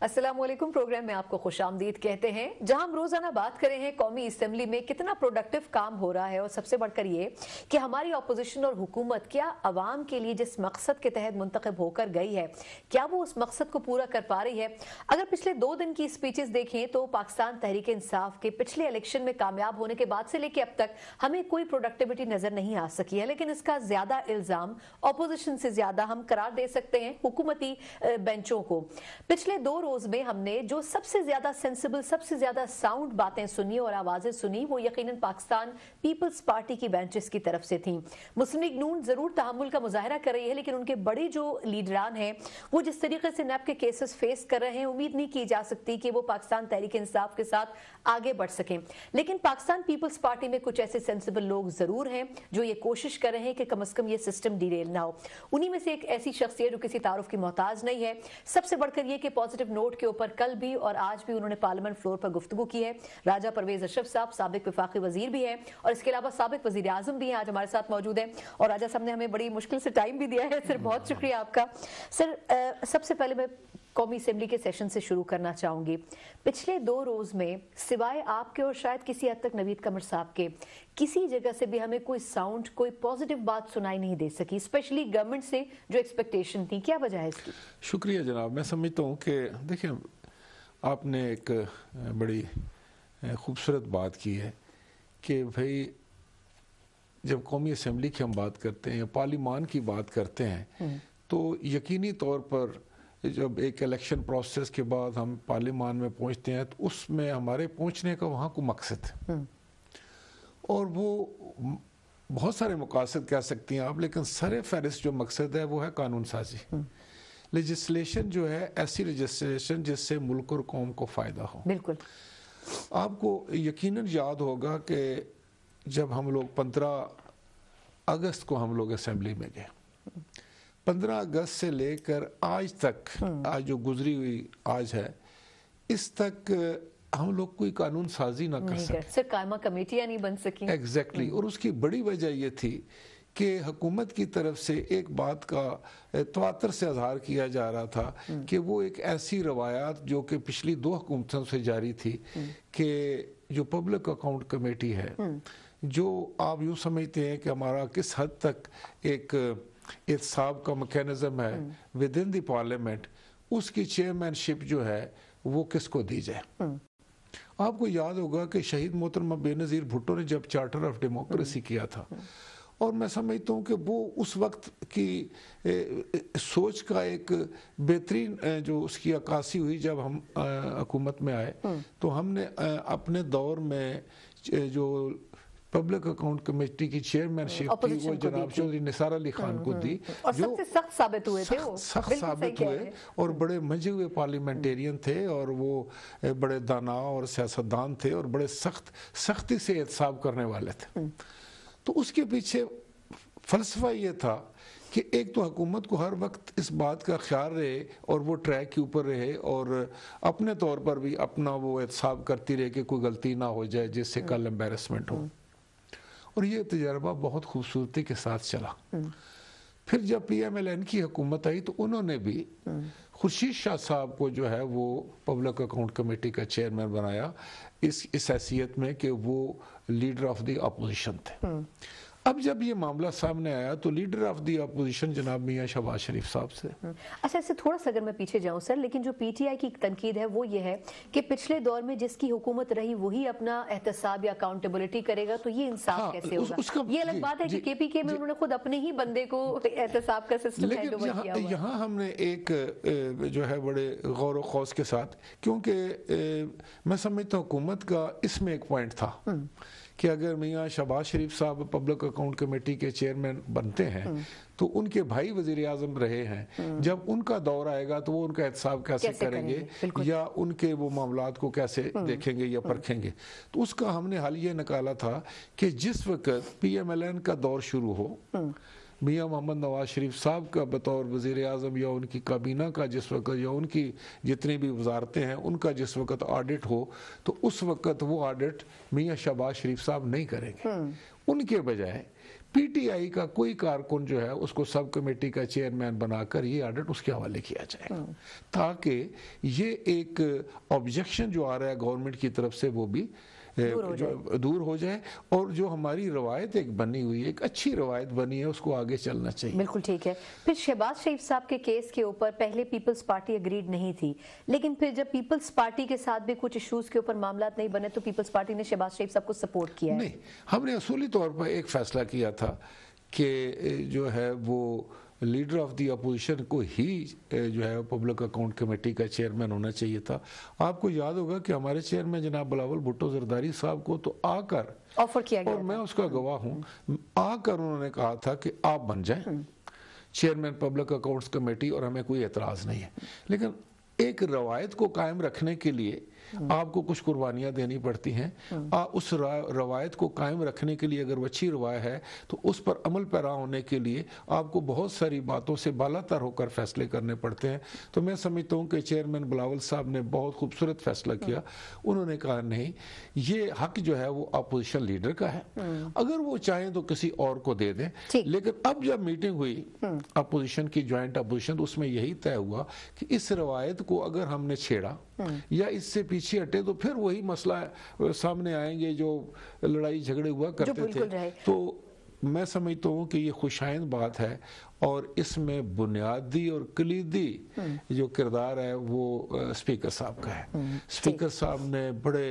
अस्सलामुअलैकुम। प्रोग्राम में आपको खुशामदीद कहते हैं, जहां हम रोजाना बात कर रहे हैं कौमी असेंबली में कितना प्रोडक्टिव काम हो रहा है, और सबसे बढ़कर ये कि हमारी अपोजिशन और हुकूमत क्या अवाम के लिए जिस मकसद के तहत मुंतखब होकर गई है, क्या वो उस मकसद को पूरा कर पा रही है। अगर पिछले 2 दिन की स्पीचेस देखें तो पाकिस्तान तहरीक इंसाफ के पिछले इलेक्शन में कामयाब होने के बाद से लेकर अब तक हमें कोई प्रोडक्टिविटी नजर नहीं आ सकी है, लेकिन इसका ज्यादा इल्जाम अपोजिशन से ज्यादा हम करार दे सकते हैं हुकूमती बेंचों को। पिछले 2 रोज में हमने जो सबसे ज्यादा सेंसिबल, सबसे ज्यादा साउंड बातें सुनी और आवाजें सुनी, वो यकीनन पाकिस्तान पीपल्स पार्टी की बेंचेस की तरफ से थी। मुस्लिम लीग नून जरूर तहम्मुल का मुजाहरा कर रही है, लेकिन उनके बड़े जो लीडरान हैं वो जिस तरीके से नैब के केसेस फेस कर रहे हैं, उम्मीद नहीं की जा सकती कि वो पाकिस्तान तहरीक इंसाफ के साथ आगे बढ़ सकें। लेकिन पाकिस्तान पीपल्स पार्टी में कुछ ऐसे सेंसिबल लोग जरूर हैं जो ये कोशिश कर रहे हैं कि कम से कम ये सिस्टम डिरेल ना हो। उन्हीं में से एक ऐसी शख्सियत जो किसी तारुफ की मोहताज नहीं है। सबसे बढ़कर ये कि पॉजिटिव नोट के ऊपर कल भी और आज भी उन्होंने पार्लियामेंट फ्लोर पर गुफ्तगू की है। राजा परवेज अशरफ साहब साबिक वफाकी वजीर भी हैं और इसके अलावा साबिक वजीर आजम भी हैं, आज हमारे साथ मौजूद हैं। और राजा साहब ने हमें बड़ी मुश्किल से टाइम भी दिया है सर, बहुत शुक्रिया आपका। सर, सबसे पहले मैं कौमी असेंबली के सेशन से शुरू करना चाहूंगी। पिछले 2 रोज में सिवाय आपके और शायद किसी हद तक नवीद कमर साहब के किसी जगह से भी हमें कोई साउंड, कोई पॉजिटिव बात सुनाई नहीं दे सकी, स्पेशली गवर्नमेंट से जो एक्सपेक्टेशन थी। क्या वजह है इसकी? शुक्रिया जनाब। मैं समझता हूँ कि देखिए, आपने एक बड़ी खूबसूरत बात की है कि भाई जब कौमी असेंबली की हम बात करते हैं या पार्लियामान की बात करते हैं तो यकीनी तौर पर जब एक इलेक्शन प्रोसेस के बाद हम पार्लियामान में पहुंचते हैं तो उसमें हमारे पहुंचने का वहाँ को मकसद है, और वो बहुत सारे मकासद कह सकती हैं आप, लेकिन सर फहरिस्त जो मकसद है वो है कानून साजी। लेजिस्लेशन जो है ऐसी लेजिस्लेशन जिससे मुल्क और कौम को फ़ायदा हो। बिल्कुल। आपको यकीनन याद होगा कि जब हम लोग 15 अगस्त को हम लोग असेंबली में गए, 15 अगस्त से लेकर आज तक, आज जो गुजरी हुई आज है, इस तक हम लोग कोई कानून साजी ना कर सके, सिर्फ कायमा कमेटियां नहीं बन सकी। एग्जैक्टली। और उसकी बड़ी वजह ये थी कि हुकूमत की तरफ से एक बात का तवातर से इजहार किया जा रहा था कि वो एक ऐसी रवायात जो कि पिछली 2 हुकूमतों से जारी थी कि जो पब्लिक अकाउंट कमेटी है, जो आप यूँ समझते हैं कि हमारा किस हद तक एक एहतसाब का मैकेनिज्म है विद इन द पार्लियामेंट, उसकी चेयरमैनशिप जो है वो किसको दी जाए। आपको याद होगा कि शहीद मोहतरमा बेनज़ीर भुट्टो ने जब चार्टर ऑफ डेमोक्रेसी किया था, और मैं समझता हूँ कि वो उस वक्त की सोच का एक बेहतरीन जो उसकी अक्कासी हुई जब हम हुकूमत में आए, तो हमने अपने दौर में जो पब्लिक अकाउंट कमेटी की चेयरमैनशिप थी वो जनाब चौधरी निसार अली खान को दी, और जो सबसे सख्त साबित हुए थे, वो सख्त साबित हुए और बड़े मजे हुए पार्लियामेंटेरियन थे, और वो बड़े दाना और सियासतदान थे और बड़े सख्ती से एहतसाब करने वाले थे। तो उसके पीछे फलसफा ये था कि एक तो हुकूमत को हर वक्त इस बात का ख्याल रहे और वो ट्रैक के ऊपर रहे और अपने तौर पर भी अपना वो एहतसाब करती रहे कि कोई गलती ना हो जाए जिससे कल एम्बेरसमेंट हो। और ये तजर्बा बहुत खूबसूरती के साथ चला। फिर जब PMLN की हुकूमत आई तो उन्होंने भी खुर्शीद शाह साहब को जो है वो पब्लिक अकाउंट कमेटी का चेयरमैन बनाया इस हैसियत में कि वो लीडर ऑफ द अपोजिशन थे। अब जब ये मामला सामने आया तो लीडर ऑफ द अपोजिशन जनाब मियां शहबाज शरीफ साहब से। अच्छा, इससे थोड़ा सा अगर मैं पीछे जाऊं सर, लेकिन जो PTI की तनकीद है वो ये है कि पिछले दौर में जिसकी हुकूमत रही वही अपना एहतसाब या अकाउंटेबिलिटी करेगा, तो ये इंसाफ कैसे होगा? ये अलग बात है कि KPK में उन्होंने खुद अपने ही बंदे को एहतसाब का सिस्टम हैंड ओवर किया हुआ है। यहाँ हमने एक जो है बड़े गौर व खौस के साथ, क्योंकि मैं समझता हूँ हुकूमत का इसमें एक पॉइंट था कि अगर मियां शहबाज शरीफ साहब पब्लिक अकाउंट कमेटी के चेयरमैन बनते हैं तो उनके भाई वजीर आजम रहे हैं, जब उनका दौर आएगा तो वो उनका एहतसाब कैसे करेंगे या उनके वो मामलात को कैसे देखेंगे या परखेंगे। तो उसका हमने हल ये निकाला था कि जिस वक्त PMLN का दौर शुरू हो, मियां मोहम्मद नवाज शरीफ साहब का बतौर वज़ीर आज़म या उनकी काबीना का जिस वक्त या उनकी जितनी भी वजारतें हैं उनका जिस वक्त ऑडिट हो, तो उस वक्त वो ऑडिट मियां शहबाज शरीफ साहब नहीं करेंगे। उनके बजाय PTI का कोई कारकुन जो है उसको सब कमेटी का चेयरमैन बनाकर ये ऑडिट उसके हवाले किया जाएगा, ताकि ये एक ऑब्जेक्शन जो आ रहा है गवर्नमेंट की तरफ से वो भी दूर हो जाए, और जो हमारी रवायत एक बनी हुई है, एक अच्छी रवायत बनी है, उसको आगे चलना चाहिए। बिल्कुल ठीक है। फिर शहबाज शरीफ साहब के केस के ऊपर पहले पीपल्स पार्टी एग्रीड नहीं थी, लेकिन फिर जब पीपल्स पार्टी के साथ भी कुछ इश्यूज के ऊपर मामला नहीं बने तो पीपल्स पार्टी ने शहबाज शरीफ साहब को सपोर्ट किया है। नहीं, हमने असूली तौर पर एक फैसला किया था कि जो है वो लीडर ऑफ द अपोजिशन को ही जो है पब्लिक अकाउंट कमेटी का चेयरमैन होना चाहिए था। आपको याद होगा कि हमारे चेयरमैन जनाब बिलावल भुट्टो जरदारी साहब को तो आकर ऑफर किया गया और मैं उसका गवाह हूं, आकर उन्होंने कहा था कि आप बन जाएं चेयरमैन पब्लिक अकाउंट्स कमेटी और हमें कोई एतराज नहीं है। लेकिन एक रवायत को कायम रखने के लिए आपको कुछ कुर्बानियां देनी पड़ती हैं। उस रवायत को कायम रखने के लिए अगर वो अच्छी रवायत है तो उस पर अमल पैरा होने के लिए आपको बहुत सारी बातों से बालातर होकर फैसले करने पड़ते हैं। तो मैं समझता हूँ कि चेयरमैन बिलावल साहब ने बहुत खूबसूरत फैसला किया। उन्होंने कहा नहीं, ये हक जो है वो अपोजिशन लीडर का है, अगर वो चाहें तो किसी और को दे दें। लेकिन अब जब मीटिंग हुई अपोजिशन की, ज्वाइंट अपोजिशन, तो उसमें यही तय हुआ कि इस रवायत को अगर हमने छेड़ा या इससे पीछे हटे तो फिर वही मसला सामने आएंगे जो लड़ाई झगड़े हुआ करते थे। तो मैं समझता हूँ कि ये खुशाइंद बात है और इसमें बुनियादी और कलीदी जो किरदार है वो स्पीकर साहब का है। स्पीकर साहब ने बड़े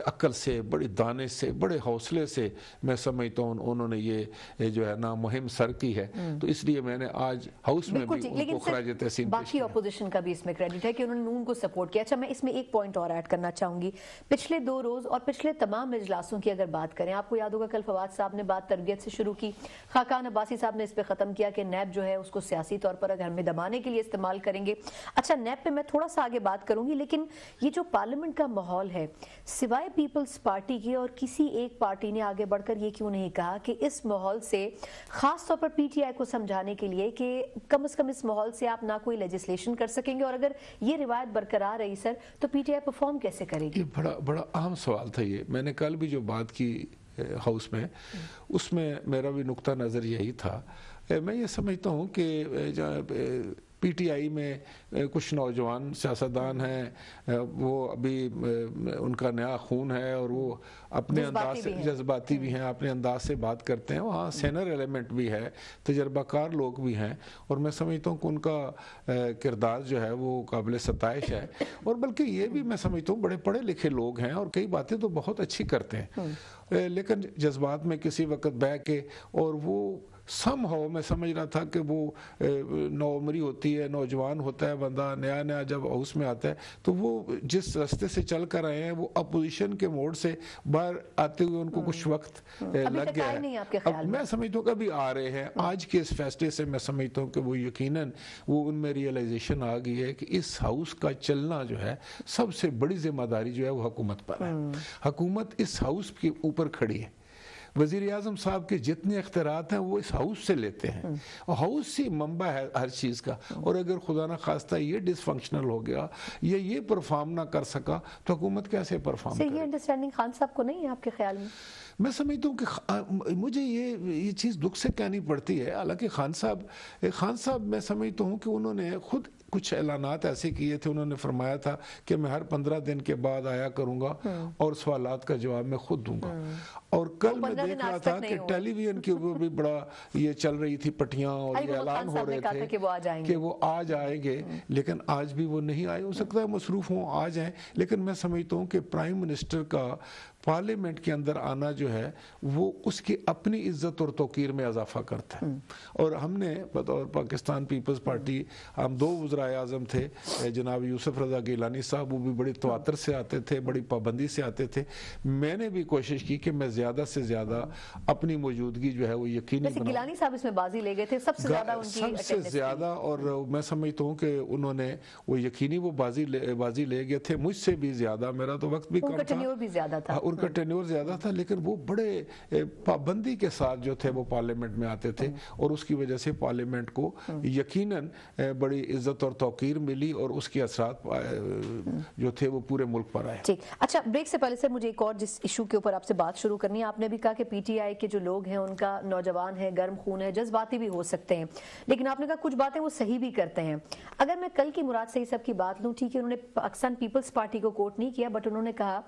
अक्ल से, बड़ी दाने से, बड़े हौसले से मैं समझता हूँ उन्होंने ये जो है ना मुहिम सर की है। तो इसलिए मैंने आज हाउस में भी उनको खराज तहसीन बाकी अपोजिशन का भी इसमें क्रेडिट है कि उन्होंने नून को सपोर्ट किया। अच्छा, मैं इसमें एक पॉइंट और ऐड करना चाहूंगी। पिछले 2 रोज और पिछले तमाम इजलासों की अगर बात करें, आपको याद होगा कल फवाद साहब ने बात तरबियत से शुरू की, खाकान अब्बासी साहब ने इस पे खत्म किया कि नैब जो है उसको सियासी तौर पर अगर हमें दबाने के लिए इस्तेमाल करेंगे। अच्छा, नैब पे मैं थोड़ा सा आगे बात करूंगी, लेकिन ये जो पार्लियामेंट का माहौल है, सिवाय पीपल्स पार्टी के और किसी एक पार्टी ने आगे बढ़कर ये क्यों नहीं कहा कि इस माहौल से, खास तौर पर PTI को समझाने के लिए कि कम से कम इस माहौल से आप ना कोई लेजिस्लेशन कर सकेंगे और अगर ये रिवायत बरकरार रही सर तो PTI परफॉर्म कैसे करेगी? ये बड़ा अहम सवाल था। ये मैंने कल भी जो बात की हाउस में, उसमें मेरा भी नुक्ता नज़र यही था। मैं ये समझता हूँ कि PTI में कुछ नौजवान सियासतदान हैं, वो अभी उनका नया खून है और वो अपने अंदाज से जज्बाती भी हैं, अपने अंदाज से बात करते हैं। वहाँ सीनियर एलिमेंट भी है, तजर्बाकार लोग भी हैं, और मैं समझता हूँ कि उनका किरदार जो है वो काबिल सताइश है। और बल्कि ये भी मैं समझता हूँ बड़े पढ़े लिखे लोग हैं और कई बातें तो बहुत अच्छी करते हैं, लेकिन जज्बात में किसी वक्त बह के, और वो समहाउ मैं समझ रहा था कि वो नौउम्री होती है, नौजवान होता है बंदा, नया नया जब हाउस में आता है तो वो जिस रास्ते से चल कर आए हैं वो अपोजिशन के मोड से बाहर आते हुए उनको कुछ वक्त लग गया है। अब मैं समझता हूँ कभी आ रहे हैं। आज के इस फैसले से मैं समझता हूँ कि वो यकीनन वो उनमें रियलाइजेशन आ गई है कि इस हाउस का चलना जो है, सबसे बड़ी जिम्मेदारी जो है वो हुकूमत पर है। हुकूमत इस हाउस के ऊपर खड़ी है। वज़ीर आज़म साहब के जितने इख्तियारात हैं वो इस हाउस से लेते हैं, और हाउस ही मंबा है हर चीज़ का। और अगर खुदा ना खास्ता ये डिसफंक्शनल हो गया या ये परफॉर्म ना कर सका तो हुकूमत कैसे परफॉर्म करे? ये अंडरस्टैंडिंग खान साहब को नहीं है आपके ख्याल में? मैं समझता हूँ कि मुझे ये चीज़ दुख से कहनी पड़ती है। हालांकि खान साहब मैं समझता हूँ कि उन्होंने खुद कुछ ऐलानात ऐसे किए थे। उन्होंने फरमाया था कि मैं हर 15 दिन के बाद आया करूंगा और सवालात का जवाब मैं खुद दूंगा। और कल मैं देख रहा था कि टेलीविजन के ऊपर भी बड़ा ये चल रही थी पटियां और ये ऐलान हो रहे थे कि वो आ जाएंगे, लेकिन आज भी वो नहीं आए। हो सकता है मसरूफ हों, आ जाएं, लेकिन मैं समझता हूँ कि प्राइम मिनिस्टर का पार्लियामेंट के अंदर आना जो है वो उसकी अपनी इज्जत और तौकीर में इजाफा करता है। और हमने बतौर पाकिस्तान पीपल्स पार्टी, हम 2 वज़राए आज़म थे, जनाब यूसुफ रज़ा गिलानी साहब, वो भी बड़ी तवातर से आते थे, बड़ी पाबंदी से आते थे। मैंने भी कोशिश की कि मैं ज़्यादा से ज़्यादा अपनी मौजूदगी जो है वो यकीनी बनाऊं। गिलानी साहब इसमें बाजी ले गए थे सबसे ज़्यादा, और मैं समझता हूँ कि उन्होंने वो यकीनी वो बाजी ले गए थे। मुझसे भी ज़्यादा, मेरा तो वक्त भी कम था, उनका टेन्योर ज्यादा था, लेकिन वो बड़े पाबंदी के साथ जो थे वो पार्लियामेंट में आते थे, और उसकी वजह से पार्लियामेंट को यकीनन बड़ी इज्जत और तौकीर मिली और उसके असरात जो थे वो पूरे मुल्क पर आए। ठीक, अच्छा, ब्रेक से पहले सर मुझे एक और जिस इशू के ऊपर आपसे बात शुरू करना کرنی ہے. آپ نے بھی کہا کہ پی ٹی آئی کے جو لوگ ہیں ان کا نوجوان ہے, گرم خون ہے, جذباتی بھی ہو سکتے ہیں, لیکن آپ نے کہا کچھ باتیں وہ صحیح بھی کرتے ہیں. اگر میں کل کی مراد صحیح سب کی بات لوں, ٹھیک ہے انہوں نے پاکستان پیپلز پارٹی کو کوٹ نہیں کیا, بٹ انہوں نے کہا,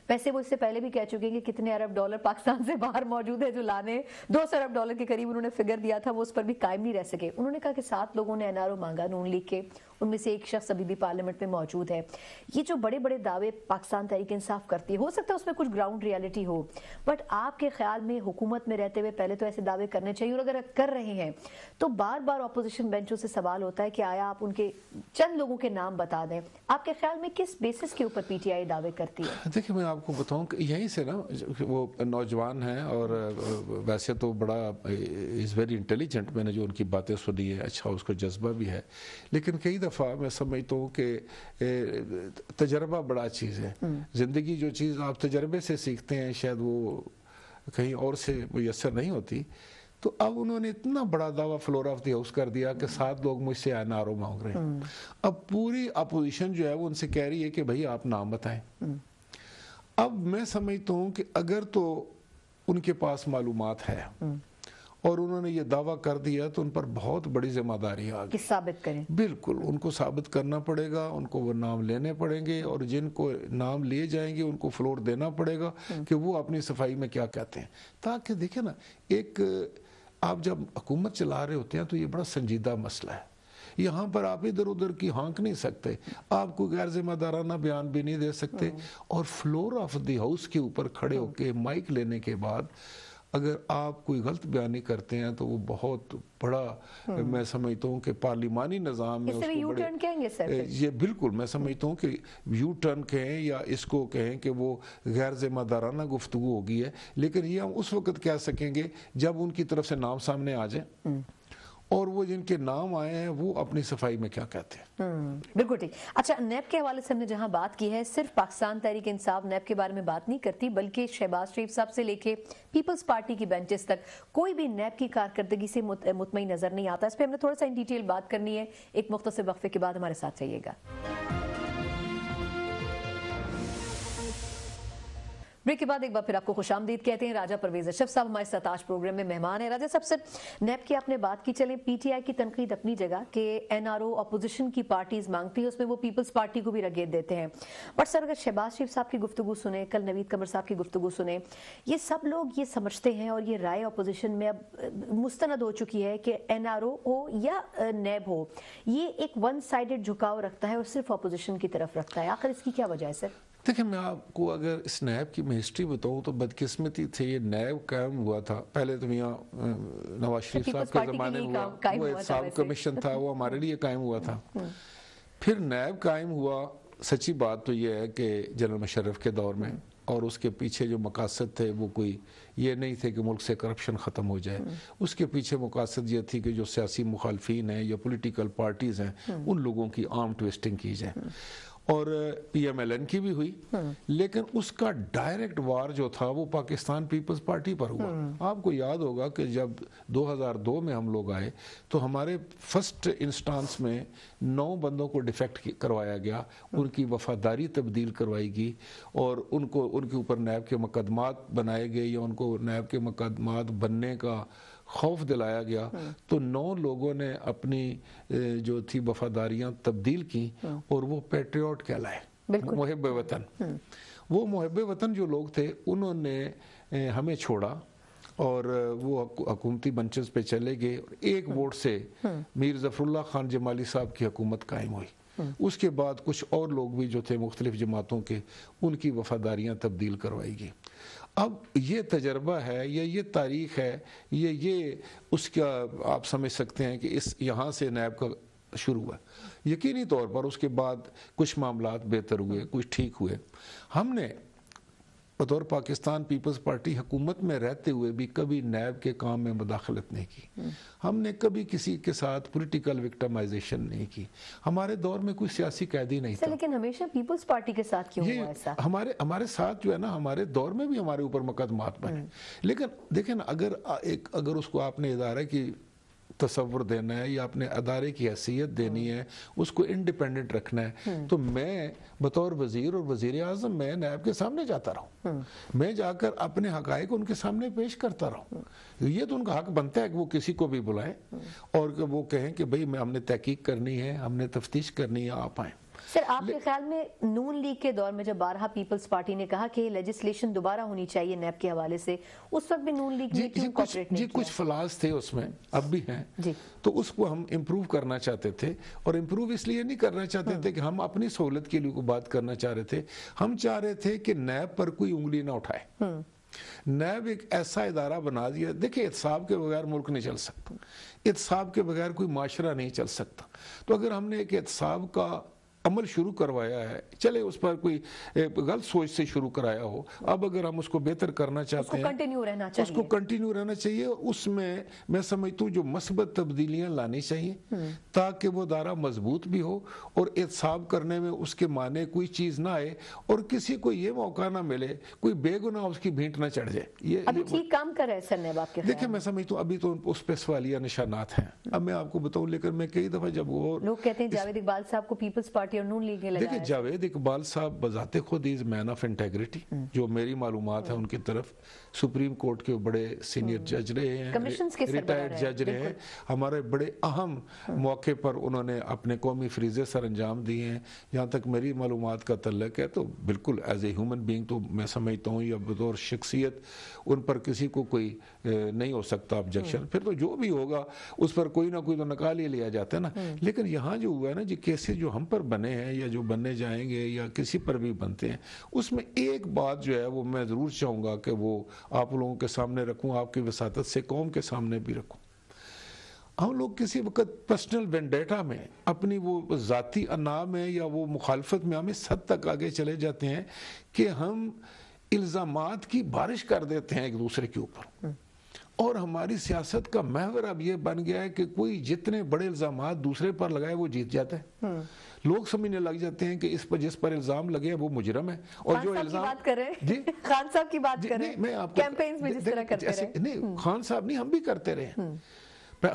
ویسے وہ اس سے پہلے بھی کہہ چکے ہیں کہ کتنے ارب ڈالر پاکستان سے باہر موجود ہے جو لانے, 200 ارب ڈالر کے قریب انہوں نے فگر دیا تھا, وہ اس پر بھی قائم نہیں رہ سکے. انہوں نے کہا کہ 7 لوگوں نے این آر او مانگا نون لیگ کے, ان میں سے ایک شخص ابھی بھی پارلیمنٹ میں موجود ہے. یہ جو بڑے بڑے دعوے پاکستان تحریک انصاف کرتی ہے, ہو سکتا ہے اس میں کچھ گراؤنڈ ریالٹی ہو, بٹ آپ کے خیال میں حکومت میں رہتے ہوئے پہلے تو ایسے دعوے کرنے چاہیے, اور اگر کر رہے ہیں تو بار بار اپوزیشن بینچوں سے سوال ہوتا ہے کہ آیا آپ ان کے چند لوگوں کے نام بتا دیں. آپ کے خیال میں کس بیسس کے اوپر پی ٹی آئی دعوے کرتی ہے؟ دیکھیں میں آپ کو بتاؤں کہ یہیں سے نا وہ نوجوان ہیں اور ویسے تو بڑا از ویری انٹیلیجنٹ, میں نے جو ان کی باتیں سنی ہے اچھا اس کا جذبہ بھی ہے, لیکن کئی دفعہ میں سمجھتا ہوں کہ تجربہ بڑا چیز ہے. زندگی جو چیز آپ تجربے سے سیکھتے ہیں شاید وہ کہیں اور سے میسر نہیں ہوتی. تو اب انہوں نے اتنا بڑا دعویٰ فلور آف دی ہاؤس کر دیا کہ 7 لوگ مجھ سے این آر او مانگ رہے ہیں. اب پوری اپوزیشن جو ہے وہ ان سے کہہ رہی ہے کہ بھائی آپ نام بتائیں. اب میں سمجھتا ہوں کہ اگر تو ان کے پاس معلومات ہے اور انہوں نے یہ دعویٰ کر دیا تو ان پر بہت بڑی ذمہ داری آ گئی. ثابت کریں. بالکل ان کو ثابت کرنا پڑے گا, ان کو وہ نام لینے پڑیں گے, اور جن کو نام لیے جائیں گے ان کو فلور دینا پڑے گا کہ وہ اپنی صفائی میں کیا کہتے ہیں. تاکہ دیکھیں نا, ایک آپ جب حکومت چلا رہے ہوتے ہیں تو یہ بڑا سنجیدہ مسئلہ ہے. یہاں پر آپ ادھر ادھر کی ہانک نہیں سکتے, آپ کو غیر ذمہ دارانہ بیان بھی نہیں دے سکتے, اور فلور آف دی ہاؤس کے اوپر کھڑے ہو کے مائک لینے کے بعد اگر آپ کوئی غلط بیانی کرتے ہیں تو وہ بہت بڑا میں سمجھتا ہوں کہ پارلیمانی نظام میں اس کو یو ٹرن کہیں گے سر, یہ بالکل میں سمجھتا ہوں کہ یو ٹرن کہیں یا اس کو کہیں کہ وہ غیر ذمہ دارانہ گفتگو ہوگی ہے. لیکن یہ ہم اس وقت کہہ سکیں گے جب ان کی طرف سے نام سامنے آ جائیں اور وہ جن کے نام آئے ہیں وہ اپنی صفائی میں کیا کہتے ہیں. بالکل ٹھیک. اچھا, نیب کے حوالے سے ہم نے جہاں بات کی ہے, صرف پاکستان تحریک انصاف نیب کے بارے میں بات نہیں کرتی, بلکہ شہباز شریف صاحب سے لے کے پیپلز پارٹی کی بینچز تک کوئی بھی نیب کی کارکردگی سے مطمئن نظر نہیں آتا. اس پہ ہم نے تھوڑا سا ان ڈیٹیل بات کرنی ہے. ایک مختصر وقفے کے بعد ہمارے ساتھ رہیے گا. بریک کے بعد ایک بار پھر آپ کو خوش آمدید کہتے ہیں. راجہ پرویز اشرف صاحب ہمارے ساتھ آج پروگرام میں مہمان ہیں. راجہ صاحب سے نیب کی آپ نے بات کی, چلیں پی ٹی آئی کی تنقید اپنی جگہ کہ این آر او اپوزیشن کی پارٹیز مانگتی ہے, اس میں وہ پیپلز پارٹی کو بھی رگیت دیتے ہیں, بٹ سر اگر شہباز شریف صاحب کی گفتگو سنیں, کل نوید قمر صاحب کی گفتگو سنیں, یہ سب لوگ یہ سمجھتے ہیں اور یہ رائے اپوزیشن میں اب مستند ہو چکی ہے کہ این آر او ہو یا نیب ہو, یہ ایک ون سائیڈڈ جھکاؤ رکھتا ہے اور صرف اپوزیشن کی طرف رکھتا ہے. آخر اس کی کیا وجہ ہے سر؟ دیکھیں میں آپ کو اگر اس نیب کی میں ہسٹری بتاؤں تو بدقسمتی تھے, یہ نیب قائم ہوا تھا پہلے تو میاں نواز شریف صاحب کے زمانے میں ہوا, وہ حساب کمیشن تھا وہ ہمارے لیے قائم ہوا تھا. پھر نیب قائم ہوا, سچی بات تو یہ ہے کہ جنرل مشرف کے دور میں, اور اس کے پیچھے جو مقاصد تھے وہ کوئی یہ نہیں تھے کہ ملک سے کرپشن ختم ہو جائے. اس کے پیچھے مقاصد یہ تھی کہ جو سیاسی مخالفین ہیں یا پولیٹیکل پارٹیز ہیں ان لوگوں کی آرم ٹویسٹنگ کی جائے, اور پی ایم ایل این کی بھی ہوئی, لیکن اس کا ڈائریکٹ وار جو تھا وہ پاکستان پیپلز پارٹی پر ہوا. آپ کو یاد ہوگا کہ جب 2002 میں ہم لوگ آئے تو ہمارے فرسٹ انسٹانس میں 9 بندوں کو ڈیفیکٹ کروایا گیا, ان کی وفاداری تبدیل کروائی گئی, اور ان کے اوپر نیب کے مقدمات بنائے گئے یا ان کو نیب کے مقدمات بننے کا خوف دلایا گیا. تو 9 لوگوں نے اپنی جو تھی وفاداریاں تبدیل کی اور وہ پیٹریوٹ کہلائے, محب وطن. وہ محب وطن جو لوگ تھے انہوں نے ہمیں چھوڑا اور وہ حکومتی بنچز پہ چلے گئے. ایک ووٹ سے میر ظفر اللہ خان جمالی صاحب کی حکومت قائم ہوئی. اس کے بعد کچھ اور لوگ بھی جو تھے مختلف جماعتوں کے, ان کی وفاداریاں تبدیل کروائی گئی. اب یہ تجربہ ہے یا یہ تاریخ ہے, یہ اس کا آپ سمجھ سکتے ہیں کہ اس یہاں سے نیب کا شروع ہوا. یقینی طور پر اس کے بعد کچھ معاملات بہتر ہوئے, کچھ ٹھیک ہوئے. ہم نے بطور پاکستان پیپلز پارٹی حکومت میں رہتے ہوئے بھی کبھی نیب کے کام میں مداخلت نہیں کی. ہم نے کبھی کسی کے ساتھ پولیٹیکل وکٹمائزیشن نہیں کی. ہمارے دور میں کوئی سیاسی قیدی نہیں تھا. لیکن ہمیشہ پیپلز پارٹی کے ساتھ کیوں ہوا ایسا؟ ہمارے ساتھ جو ہے نا, ہمارے دور میں بھی ہمارے اوپر مقدمات بنے. لیکن دیکھیں نا, اگر اس کو آپ نے ادارہ کی تصور دینا ہے یا اپنے ادارے کی حیثیت دینی ہے، اس کو انڈیپینڈنٹ رکھنا ہے، تو میں بطور وزیر اور وزیر اعظم میں نیب کے سامنے جاتا رہوں، میں جا کر اپنے حقائق ان کے سامنے پیش کرتا رہوں۔ یہ تو ان کا حق بنتا ہے کہ وہ کسی کو بھی بلائیں اور کہ وہ کہیں کہ بھئی ہم نے تحقیق کرنی ہے، ہم نے تفتیش کرنی ہے، آپ آئیں۔ سر، آپ کے خیال میں نون لیگ کے دور میں جب بارہا پیپلز پارٹی نے کہا کہ لیجسلیشن دوبارہ ہونی چاہیے نیب کے حوالے سے، اس وقت بھی نون لیگ نے کیوں کوپریٹ نہیں کیا؟ کچھ فلاز تھے اس میں، اب بھی ہیں، تو اس کو ہم امپروو کرنا چاہتے تھے، اور امپروو اس لیے نہیں کرنا چاہتے تھے کہ ہم اپنی سہولت کے لیے بات کرنا چاہ رہے تھے، ہم چاہ رہے تھے کہ نیب پر کوئی انگلی نہ اٹھائے۔ نیب ایک ایسا ادارہ بنا دیا، دیکھیں احتساب کے بغیر ملک نہیں چل سکتا، احتساب کے بغیر کوئی معاشرہ نہیں چل سکتا، تو اگر ہم نے ایک احتساب کا عمل شروع کروایا ہے، چلے اس پر کوئی غلط سوچ سے شروع کرایا ہو، اب اگر ہم اس کو بہتر کرنا چاہتے ہیں، اس کو کنٹینیو رہنا چاہیے، اس میں سمجھتا ہوں جو مثبت تبدیلیاں لانی چاہیے تاکہ وہ ادارہ مضبوط بھی ہو اور احتساب کرنے میں اس کے معنی کوئی چیز نہ آئے اور کسی کو یہ موقع نہ ملے کوئی بے گناہ اس کی بھینٹ نہ چڑھ جائے۔ ابھی ٹھیک کام کر رہے ہیں سر نیب آپ کے خیال؟ دیکھیں میں سمجھتا ہوں ابھی تو اس پہ سوالیہ نشانات ہیں، اب میں آپ کو بتاؤں، لیکن میں کئی دفعہ جب وہ لوگ کہتے ہیں جاوید اقبال صاحب کو پیپلز پارٹی اور نون لیگ نے لگایا۔ دیکھیں جاوید اقبال صاحب بذات خود از مین آف انٹیگریٹی، جو میری معلومات ہیں ان کی طرف سپریم کورٹ کے بڑے سینئر جج رہے ہیں، ریٹائرڈ جج رہے ہیں، ہمارے بڑے اہم موقع پر انہوں نے اپنے قومی فریضے سر انجام دیے ہیں، جہاں تک میری معلومات کا تعلق ہے تو بالکل ایز اے ہیومن بینگ تو میں سمجھتا ہوں یا بطور شخصیت ان پر کسی کو کوئی نہیں ہو سکتا آبجیکشن، پھر تو جو بھی ہوگا اس پر کوئی نہ کوئی تو نکال ہی لیا جاتا ہے نا۔ لیکن یہاں جو ہوا ہے نا، جو کیسز جو ہم پر بنے ہیں یا جو بننے جائیں گے یا کسی پر بھی بنتے ہیں، اس میں ایک بات جو ہے وہ میں ضرور چاہوں گا کہ وہ آپ لوگوں کے سامنے رکھوں، آپ کی وساطت سے قوم کے سامنے بھی رکھوں۔ ہم لوگ کسی وقت پرسنل وینڈیٹا میں، اپنی وہ ذاتی انا میں یا وہ مخالفت میں ہم اس حد تک آگے چلے جاتے ہیں کہ ہم الزامات کی بارش کر دیتے ہیں ایک دوسرے کے اوپر، اور ہماری سیاست کا محور اب یہ بن گیا ہے کہ کوئی جتنے بڑے الزامات دوسرے پر لگائے وہ جیت جاتا ہے۔ لوگ سمجھنے لگ جاتے ہیں کہ اس پر جس پر الزام لگے وہ مجرم ہے، اور جو الزام خان صاحب کی بات کریں، کیمپینز میں جس طرح کرتے رہے، نہیں خان صاحب نہیں، ہم بھی کرتے رہے۔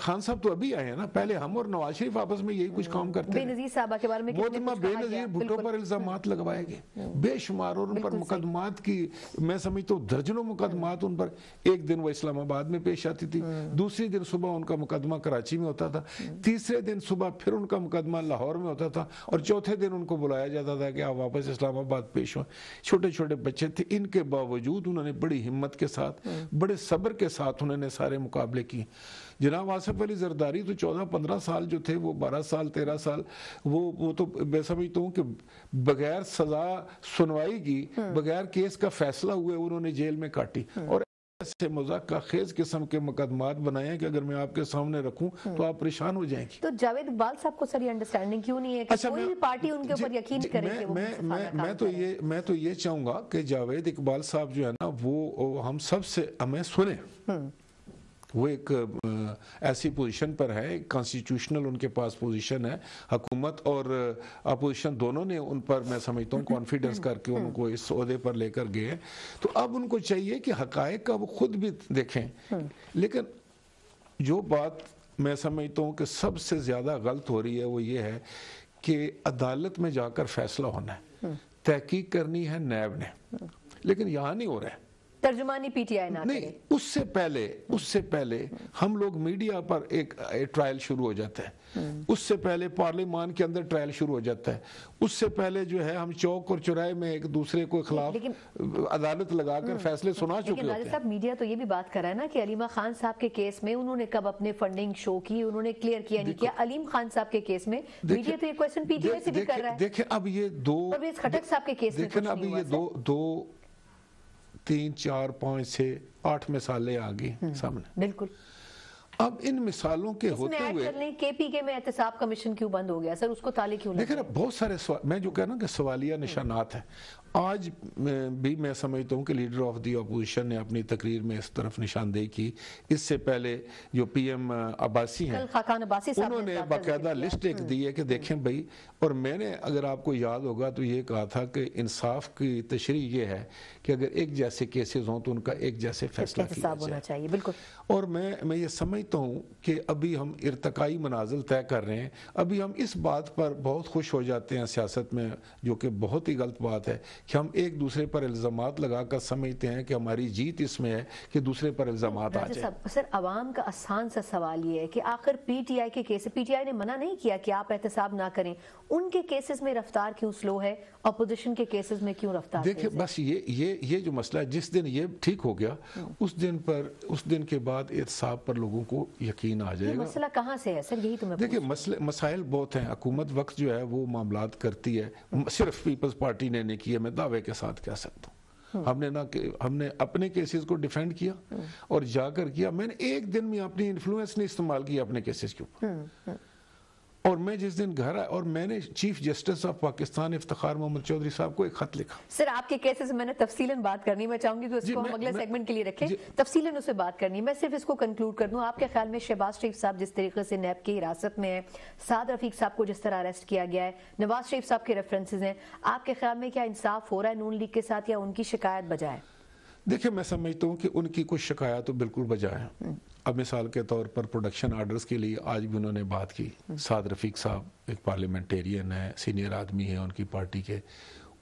خان صاحب تو ابھی آئے ہیں نا، پہلے ہم اور نواز شریف آپس میں یہی کچھ کام کرتے ہیں۔ بے نظیر صاحبہ کے بارے میں محترمہ بے نظیر بھٹو پر الزامات لگوائے گئے بے شمار، اور ان پر مقدمات کی میں سمجھتا ہوں درجنوں مقدمات ان پر، ایک دن وہ اسلام آباد میں پیش آتی تھی، دوسری دن صبح ان کا مقدمہ کراچی میں ہوتا تھا، تیسرے دن صبح پھر ان کا مقدمہ لاہور میں ہوتا تھا، اور چوتھے دن ان کو بلایا جاتا تھا کہ آپ واپس اسلام آباد پیش ہوں۔ چھوٹے چھوٹے بچے تھے، ان کے باوجود انہوں نے بڑی ہمت کے ساتھ، بڑے صبر کے ساتھ انہوں نے سارے مقابلے کیے۔ جناب آصف علی زرداری تو 14-15 سال جو تھے، وہ 12 سال 13 سال، وہ تو میں سمجھتا ہوں کہ بغیر سزا سنوائی کی، بغیر کیس کا فیصلہ ہوئے انہوں نے جیل میں کاٹی، اور ایسے مذاکرہ خیز قسم کے مقدمات بنائے ہیں کہ اگر میں آپ کے سامنے رکھوں تو آپ پریشان ہو جائیں گی۔ تو جاوید اقبال صاحب کو سر یہ انڈرسٹینڈنگ کیوں نہیں ہے کہ کوئی پارٹی ان کے اوپر یقین کرے کہ وہ میں تو یہ چاہوں گا کہ جاوید اقبال صاحب جو ہے نا، وہ ہم سب سے ہمیں سنیں۔ وہ ایک ایسی پوزیشن پر ہے، کانسٹیٹیوشنل ان کے پاس پوزیشن ہے، حکومت اور اپوزیشن دونوں نے ان پر میں سمجھتا ہوں کانفیڈنس کر کے ان کو اس عہدے پر لے کر گئے، تو اب ان کو چاہیے کہ حقائق کا وہ خود بھی دیکھیں۔ لیکن جو بات میں سمجھتا ہوں کہ سب سے زیادہ غلط ہو رہی ہے وہ یہ ہے کہ عدالت میں جا کر فیصلہ ہونا ہے، تحقیق کرنی ہے نیب نے، لیکن یہاں نہیں ہو رہا ہے۔ ترجمانی پی ٹی آئی نہ کرے، اس سے پہلے ہم لوگ میڈیا پر ایک ٹرائل شروع ہو جاتا ہے، اس سے پہلے پارلیمان کے اندر ٹرائل شروع ہو جاتا ہے، اس سے پہلے جو ہے ہم چوک اور چوراہے میں ایک دوسرے کو خلاف عدالت لگا کر فیصلے سنا چکے ہوتے ہیں۔ لیکن صاحب میڈیا تو یہ بھی بات کر رہا ہے نا کہ علیمہ خان صاحب کے کیس میں انہوں نے کب اپنے فنڈنگ شو کی، انہوں نے کلیئر کیا نہیں کیا۔ علیم خان صاحب کے کیس میں میڈیا تو یہ کویسچن پی ٹی آئی سے بھی کر رہا ہے۔ دیکھیں اب یہ دو، پرویز خٹک صاحب کے کیس میں کچھ نہیں ہوا، دیکھیں اب یہ 3 4 5 6 8 مثالیں آگئی سامنے۔ بالکل، اب ان مثالوں کے ہوتے ہوئے کے پی کے میں احتساب کمیشن کیوں بند ہو گیا سر، اس کو تالے کیوں لگے؟ دیکھیں نا بہت سارے میں جو کہہ رہا ہوں کہ سوالیہ نشانات ہیں۔ آج بھی میں سمجھتا ہوں کہ لیڈر آف دی اپوزیشن نے اپنی تقریر میں اس طرف نشاندہی کی، اس سے پہلے جو پی ایم عباسی ہیں انہوں نے باقاعدہ لسٹ ایک دی ہے کہ دیکھیں بھائی، اور میں نے اگر آپ کو یاد ہوگا تو یہ کہا تھا کہ انصاف کی تشریح یہ ہے کہ اگر ایک جیسے کیسز ہوں تو ان کا ایک جیسے فیصلہ کیا ہونا چاہیے۔ بالکل، اور میں یہ سمجھ समझता हूँ कि अभी हम इर्तकाई मनाजिल तय कर रहे हैं। अभी हम इस बात पर बहुत खुश हो जाते हैं सियासत में, जो कि बहुत ही गलत बात है, कि हम एक दूसरे पर इल्ज़ामात लगाकर समझते हैं कि हमारी जीत इसमें है कि दूसरे पर इल्ज़ामात आ जाए। सर, अवाम का आसान सा सवाल ये है कि आखिर पीटीआई के केस, पीटीआई ने मना नहीं किया कि आप एहतसाब ना करें, उनके केसेस में रफ्तार क्यों स्लो है, अपोजिशन के केसेस में क्यों रफ्तार? देखिए बस ये जो मसला है, जिस दिन ये ठीक हो गया उस दिन के बाद एहतसाब पर लोगों को यकीन आ जाएगा। मसला कहाँ से है सर, यही तो मैं देखिए मसाइल बहुत हैं। हुकूमत वक्त जो है वो मामलात करती है, सिर्फ पीपल्स पार्टी ने नहीं किया, मैं दावे के साथ कह सकता हूँ। हमने अपने केसेस को डिफेंड किया और जाकर किया। मैंने एक दिन में अपनी इन्फ्लुएंस नहीं इस्तेमाल किया अपने केसेस के ऊपर। और मैं जिस दिन घर आया और मैंने chief justice of Pakistan Iftikhar Mohammad Chaudhry साहब को एक खत लिखा। सर, आपके केसेस मैंने तफसीलन बात करनी, मैं चाहूंगी कि उसको हम अगले सेगमेंट के लिए रखें, तफसीलन उससे बात करनी। मैं सिर्फ इसको कंक्लूड कर दूं, आपके ख्याल में शहबाज शरीफ साहब जिस तरीके से नैब की हिरासत में है, साद रफीक साहब को जिस तरह अरेस्ट किया गया है, नवाज शरीफ साहब के रेफरेंसेस हैं, आपके ख्याल में क्या इंसाफ हो रहा है नून लीग के साथ या उनकी शिकायत बजाय? देखिए मैं समझता हूँ कि उनकी कुछ शिकायत तो बिल्कुल बजाय है। अब मिसाल के तौर पर प्रोडक्शन आर्डर्स के लिए आज भी उन्होंने बात की। साद रफीक साहब एक पार्लियामेंटेरियन है, सीनियर आदमी है उनकी पार्टी के,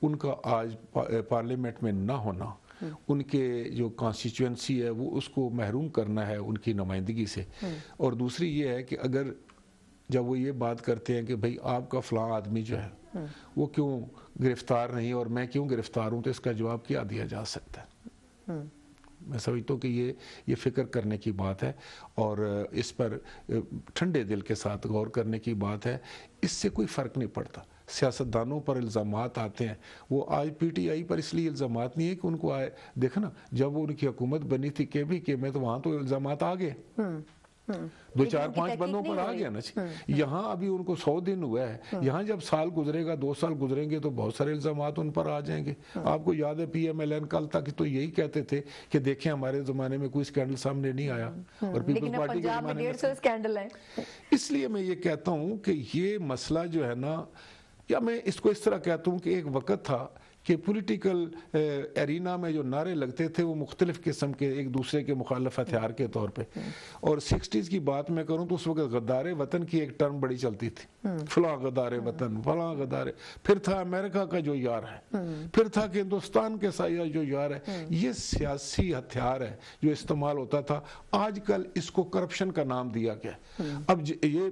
उनका आज पार्लियामेंट में ना होना, उनके जो कॉन्स्टिट्यूएंसी है वो उसको महरूम करना है उनकी नुमाइंदगी से। और दूसरी ये है कि अगर जब वो ये बात करते हैं कि भाई आपका फलां आदमी जो है वो क्यों गिरफ्तार नहीं और मैं क्यों गिरफ्तार हूँ, तो इसका जवाब क्या दिया जा सकता है? मैं समझता हूँ कि ये फिक्र करने की बात है और इस पर ठंडे दिल के साथ गौर करने की बात है। इससे कोई फ़र्क नहीं पड़ता। सियासतदानों पर इल्ज़ामात आते हैं, वो आज पीटीआई पर इसलिए इल्ज़ामात नहीं है कि उनको आए, देखा ना जब वो उनकी हुकूमत बनी थी केबीके में, तो वहाँ तो इल्ज़ामात आ गए, 2-4-5 बंदों पर आ गया ना। यहाँ अभी उनको 100 दिन हुआ है, यहाँ जब साल गुजरेगा 2 साल गुजरेंगे तो बहुत सारे इल्जामात उन पर आ जाएंगे। आपको याद है पीएमएलएन कल तक तो यही कहते थे कि देखें हमारे जमाने में कोई स्कैंडल सामने नहीं आया और पीपल्स पार्टी के जमाने में 150 स्कैंडल है। इसलिए मैं ये कहता हूँ कि ये मसला जो है ना, या मैं इसको इस तरह कहता हूँ कि एक वक्त था कि पॉलिटिकल एरिना में जो नारे लगते थे वो मुख्तलिफ किस्म के एक दूसरे के मुखालिफ हथियार के तौर पे। और 60s की बात मैं करूं तो उस वक्त गद्दारे वतन की एक टर्म बड़ी चलती थी, फलां गद्दारे वतन, फलां गद्दारे। फिर था अमेरिका का जो यार है, फिर था कि हिंदुस्तान के साथ जो यार है। ये सियासी हथियार है जो इस्तेमाल होता था। आजकल इसको करप्शन का नाम दिया गया। अब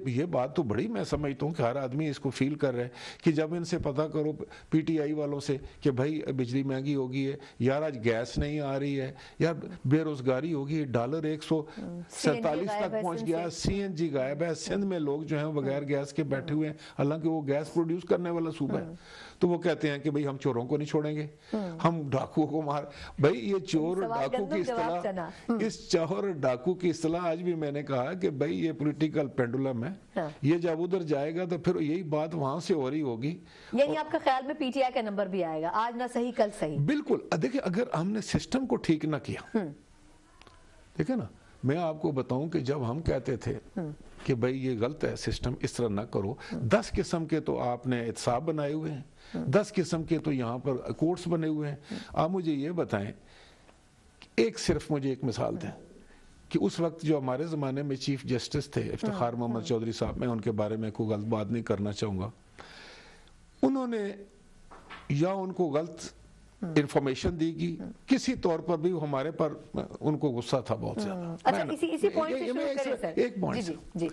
ये बात तो बड़ी मैं समझता हूँ कि हर आदमी इसको फील कर रहा है कि जब इनसे पता करो पीटीआई वालों से कि भाई बिजली महंगी हो गई है, यार आज गैस नहीं आ रही है, यार बेरोजगारी होगी, डॉलर 147 तक पहुंच गया, सीएनजी गायब है, सिंध में लोग जो हैं बगैर गैस के बैठे हुए हैं, हालांकि वो गैस प्रोड्यूस करने वाला सूबा है। तो वो कहते हैं कि भाई हम चोरों को नहीं छोड़ेंगे, हम डाकुओं को मार। भाई ये चोर डाकू की इस्तेलाह, इस चोर डाकू की इस्तेलाह आज भी मैंने कहा कि भाई ये पॉलिटिकल पेंडुलम है, ये जब उधर जाएगा तो फिर यही बात वहां से हो रही होगी। यानी आपका ख्याल में पीटीआई का नंबर भी आएगा, आज ना सही कल सही। बिल्कुल। देखिए अगर हमने सिस्टम को ठीक ना किया, ठीक है ना, मैं आपको बताऊं कि जब हम कहते थे कि भाई ये गलत है सिस्टम, इस तरह ना करो, 10 किस्म के तो आपने एहतसाब बनाए हुए हैं, 10 किस्म के तो यहाँ पर कोर्ट्स बने हुए हैं। आप मुझे ये बताएं, सिर्फ मुझे एक मिसाल दें कि उस वक्त जो हमारे ज़माने में चीफ जस्टिस थे इफ्तिखार मोहम्मद चौधरी साहब, मैं उनके बारे में कोई गलत बात नहीं करना चाहूँगा, उन्होंने या उनको गलत इंफॉर्मेशन दी गई, किसी तौर पर भी हमारे पर उनको गुस्सा था बहुत ज्यादा। अच्छा, इसी पॉइंट से शुरू करें सर। एक पॉइंट जी।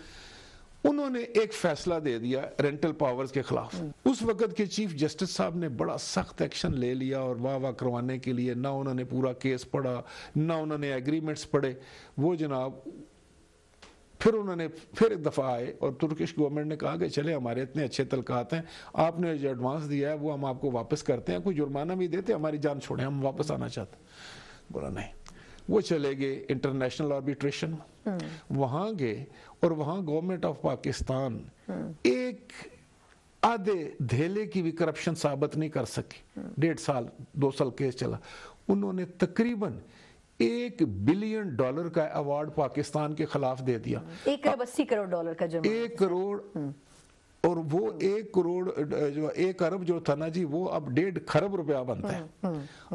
उन्होंने एक फैसला दे दिया रेंटल पावर्स के खिलाफ। उस वक्त के चीफ जस्टिस साहब ने बड़ा सख्त एक्शन ले लिया और वाह वाह करवाने के लिए ना उन्होंने पूरा केस पढ़ा, ना उन्होंने एग्रीमेंट्स पढ़े। वो जनाब फिर उन्होंने फिर एक दफ़ा आए और तुर्किश गवर्नमेंट ने कहा कि चले हमारे इतने अच्छे तलकात हैं, आपने जो एडवांस दिया है वो हम आपको वापस करते हैं, कोई जुर्माना भी देते, हमारी जान छोड़े, हम वापस आना चाहते। बोला नहीं। वो चले गए इंटरनेशनल आर्बिट्रेशन, वहाँ गए और वहाँ गवर्नमेंट ऑफ पाकिस्तान एक आधे धेले की भी करप्शन साबित नहीं कर सकी। 1.5 साल 2 साल केस चला। उन्होंने तकरीबन $1 बिलियन का अवार्ड पाकिस्तान के खिलाफ दे दिया। 1 अरब 80 करोड़ डॉलर का जुर्माना। 1 करोड़ اور وہ 1 کروڑ جو 1 ارب جو تھا نا جی وہ اب 1.5 خرب روپیہ بنتا ہے.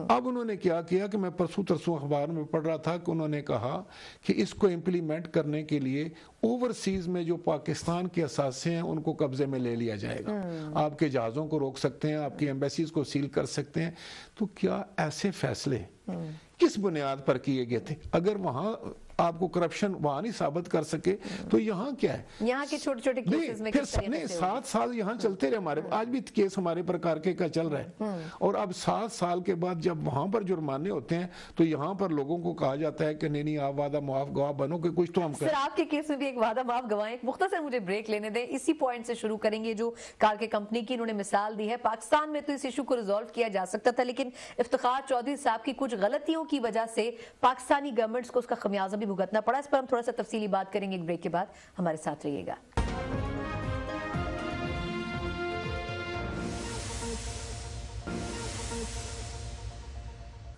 اب انہوں نے کیا کیا کہ میں پرسوں ترسوں اخبار میں پڑھ رہا تھا کہ انہوں نے کہا کہ اس کو امپلیمنٹ کرنے کے لیے اوورسیز میں جو پاکستان کے اثاثے ہیں ان کو قبضے میں لے لیا جائے گا. آپ کے جہازوں کو روک سکتے ہیں, آپ کی ایمبیسیز کو سیل کر سکتے ہیں. تو کیا ایسے فیصلے کس بنیاد پر کیے گئے تھے؟ اگر وہاں آپ کو کرپشن وہاں نہیں ثابت کر سکے تو یہاں کیا ہے؟ یہاں کے چھوٹے چھوٹے کیسز میں پھر 7 سال یہاں چلتے رہے. ہمارے آج بھی کیس ہمارے پر کارکے کا چل رہا ہے, اور اب 7 سال کے بعد جب وہاں پر جرمانے ہوتے ہیں تو یہاں پر لوگوں کو کہا جاتا ہے کہ نہیں آپ وعدہ معاف گواہ بنو کہ کچھ تو ہم کریں. سر آپ کے کیس میں بھی ایک وعدہ معاف گواہ ہے. مختصر مجھے بریک لینے دیں, اسی پوائنٹ سے شروع کریں گے جو کارکے کمپنی کی انہوں نے مثال دی ہے. پاکستان میں تو اس ایشو کو ریزالو کیا جا سکتا تھا, لیکن افتخار چودھری صاحب کی کچھ غلطیوں کی وجہ سے پاکستانی گورنمنٹس کو اس کا خمیازہ بھی بھگتنا پڑا. اس پر ہم تھوڑا سا تفصیلی بات کریں گے ایک بریک کے بعد. ہمارے ساتھ رہیے گا.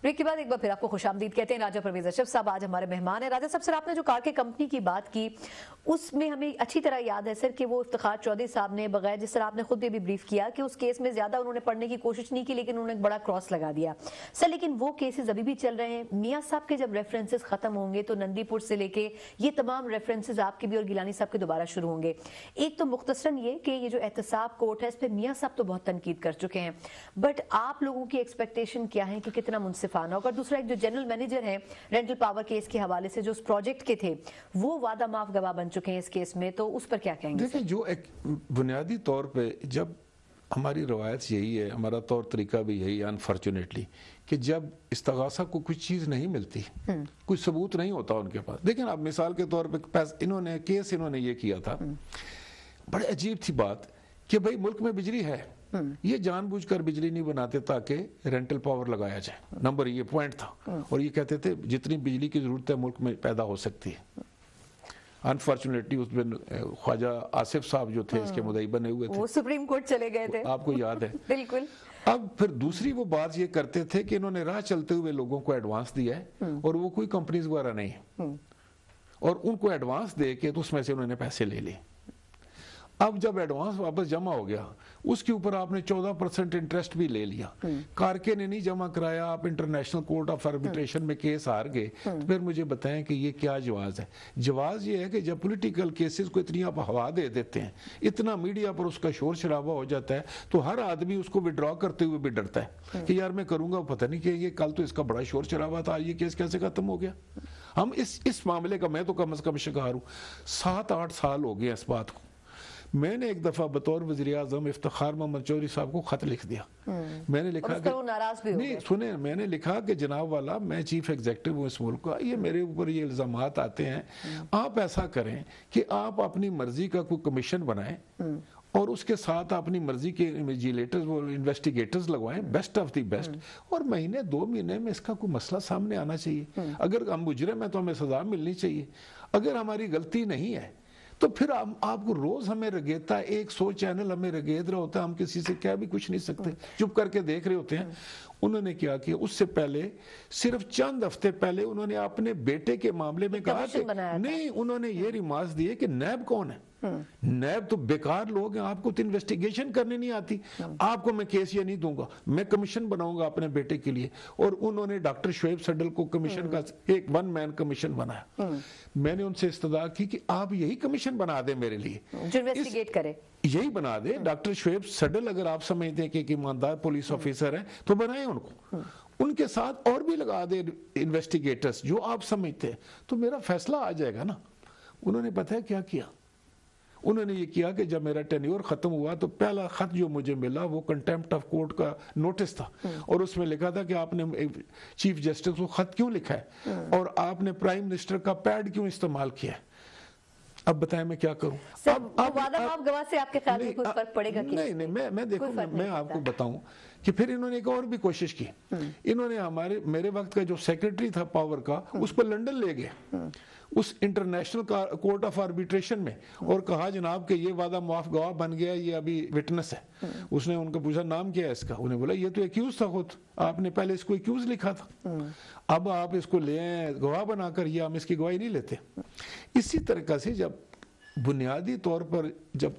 بریک کے بعد ایک بار پھر آپ کو خوش آمدید کہتے ہیں. راجہ پرویز اشرف صاحب آج ہمارے مہمان ہیں. راجہ صاحب, سر آپ نے جو کارکے کمپنی کی بات کی اس میں ہمیں اچھی طرح یاد ہے سر کہ وہ افتخار چودھری صاحب نے بغیر, جس طرح آپ نے خود بھی بریف کیا کہ اس کیس میں زیادہ انہوں نے پڑھنے کی کوشش نہیں کی, لیکن انہوں نے ایک بڑا کراس لگا دیا سر. لیکن وہ کیسز ابھی بھی چل رہے ہیں. میاں صاحب کے جب ریفرنسز ختم ہوں گے تو نندی پور سے لے کے یہ تمام ریفرنسز آپ کے بھی اور گیلانی صاحب کے دوبارہ شروع ہوں گے. ایک تو مختصراً یہ کہ یہ جو احتساب کورٹ ہے اس پہ میاں صاحب تو بہت تنقید کر چکے ہیں, بٹ آپ لوگوں کی ایکسپیکٹیشن کیا ہے کہ کتنا منصفانہ ہوگا؟ دوسرا ایک جو جنرل مینیجر ہیں رینٹل پاور کیس کے حوالے سے جو اس پروجیکٹ کے تھے وہ وعدہ معاف گواہ بن چکے ہیں اس کیس میں, تو اس پر کیا کہیں گے؟ دیکھیں, جو ایک بنیادی طور پہ جب ہماری روایت یہی ہے, ہمارا طور طریقہ بھی یہی ہے انفارچونیٹلی, کہ جب استغاثہ کو کچھ چیز نہیں ملتی, کوئی ثبوت نہیں ہوتا ان کے پاس. دیکھیں آپ مثال کے طور پہ انہوں نے یہ کیا تھا, بڑے عجیب تھی بات کہ بھئی ملک میں بجلی ہے, یہ جان بوجھ کر بجلی نہیں بناتے تاکہ رینٹل پاور لگایا جائے. نمبر یہ پوائنٹ تھا, اور یہ کہتے تھے جتنی بجلی کی ضرورت ہے ملک میں پیدا ہو سکتی ہے. انفارچونیٹلی اس میں خواجہ آصف صاحب جو تھے اس کے مدعی بنے ہوئے تھے, وہ سپریم کورٹ چلے گئے تھے, آپ کو یاد ہے. بالکل. اب پھر دوسری وہ بات یہ کرتے تھے کہ انہوں نے راہ چلتے ہوئے لوگوں کو ایڈوانس دیا ہے, اور وہ کوئی کمپنیز وغیرہ نہیں ہے, اور ان کو ایڈوانس دے کے تو اس میں سے انہوں نے پیسے لے لیے. اب جب ایڈوانس واپس جمع ہو گیا اس کے اوپر آپ نے 14% انٹرسٹ بھی لے لیا. کارکے نے نہیں جمع کرایا, آپ انٹرنیشنل کورٹ آف آربیٹریشن میں کیس ہار گئے, تو پھر مجھے بتائیں کہ یہ کیا جواز ہے؟ جواز یہ ہے کہ جب پولیٹیکل کیسز کو اتنی آپ ہوا دے دیتے ہیں, اتنا میڈیا پر اس کا شور شرابہ ہو جاتا ہے, تو ہر آدمی اس کو وڈرا کرتے ہوئے بھی ڈرتا ہے کہ یار میں کروں گا, پتہ نہیں کہ یہ کل تو اس کا بڑا شور شرابہ تھا, یہ کیس کیسے ختم ہو گیا. ہم اس معاملے کا میں تو کم از کم شکار ہوں. 7-8 سال ہو گئے اس بات کو. میں نے ایک دفعہ بطور وزیر اعظم افتخار محمد چودھری صاحب کو خط لکھ دیا. میں نے لکھا کہ نہیں سنیں, میں نے لکھا کہ جناب والا میں چیف ایگزیکٹو ہوں اس ملک کا, یہ میرے اوپر یہ الزامات آتے ہیں, آپ ایسا کریں کہ آپ اپنی مرضی کا کوئی کمیشن بنائیں اور اس کے ساتھ اپنی مرضی کے انویجیلیٹرز وہ انویسٹیگیٹرز لگوائیں, بیسٹ آف دی بیسٹ, اور مہینے 2 مہینے میں اس کا کوئی مسئلہ سامنے آنا چاہیے. اگر ہم مجرم ہیں تو ہمیں سزا ملنی چاہیے. اگر ہماری غلطی نہیں ہے تو پھر آپ کو روز ہمیں رگیتا ہے, 100 چینل ہمیں رگید رہا ہوتا ہے, ہم کسی سے کہہ بھی کچھ نہیں سکتے, چپ کر کے دیکھ رہے ہوتے ہیں. انہوں نے کیا کیا, اس سے پہلے صرف چند ہفتے پہلے انہوں نے اپنے بیٹے کے معاملے میں کہا کہ نہیں, انہوں نے یہ ریمارکس دیے کہ نیب کون ہے, نیب تو بیکار لوگ ہیں, آپ کو تو انویسٹیگیشن کرنے نہیں آتی, آپ کو میں کیس یہ نہیں دوں گا, میں کمیشن بناؤں گا اپنے بیٹے کے لیے. اور انہوں نے ڈاکٹر شعیب سڈل کو کمیشن کا ایک 1 مین کمیشن بنایا. میں نے ان سے استدعا کی کہ آپ یہی کمیشن بنا دیں میرے لیے, جو انویسٹیگیٹ کرے, یہی بنا دے. ڈاکٹر شعیب سڈل اگر آپ سمجھتے ہیں کہ ایک ایماندار پولیس آفیسر ہے تو بنائیں ان کو, ان کے ساتھ اور بھی لگا دے انویسٹیگیٹرز جو آپ سمجھتے ہیں, تو میرا فیصلہ آ جائے گا نا. انہوں نے پتہ ہے کیا کیا, انہوں نے یہ کیا کہ جب میرا ٹینیور ختم ہوا تو پہلا خط جو مجھے ملا وہ کنٹیمپٹ آف کورٹ کا نوٹس تھا, اور اس میں لکھا تھا کہ آپ نے چیف جسٹس کو خط کیوں لکھا ہے, اور آپ نے پرائم منسٹر کا پیڈ کیوں استعمال کیا ہے. اب بتائیں میں کیا کروں. وعدہ معاف گواہ سے آپ کے خیال میں کوئی فرق پڑے گا؟ نہیں, میں دیکھوں, میں آپ کو بتاؤں کہ پھر انہوں نے ایک اور بھی کوشش کی. انہوں نے میرے وقت کا جو سیکرٹری تھا پاور کا, اس کو لنڈن لے گئے اس انٹرنیشنل کورٹ آف آربیٹریشن میں, اور کہا جناب کہ یہ وعدہ معاف گواہ بن گیا, یہ ابھی وٹنس ہے. اس نے ان کو پوچھا نام کیا ہے اس کا, انہیں بولا یہ تو ایکیوز تھا خود, آپ نے پہلے اس کو ایکیوز لکھا تھا, اب آپ اس کو لے آئیں گواہ بنا کر, یہ ہم اس کی گواہی نہیں لیتے. اسی طریقہ سے جب بنیادی طور پر جب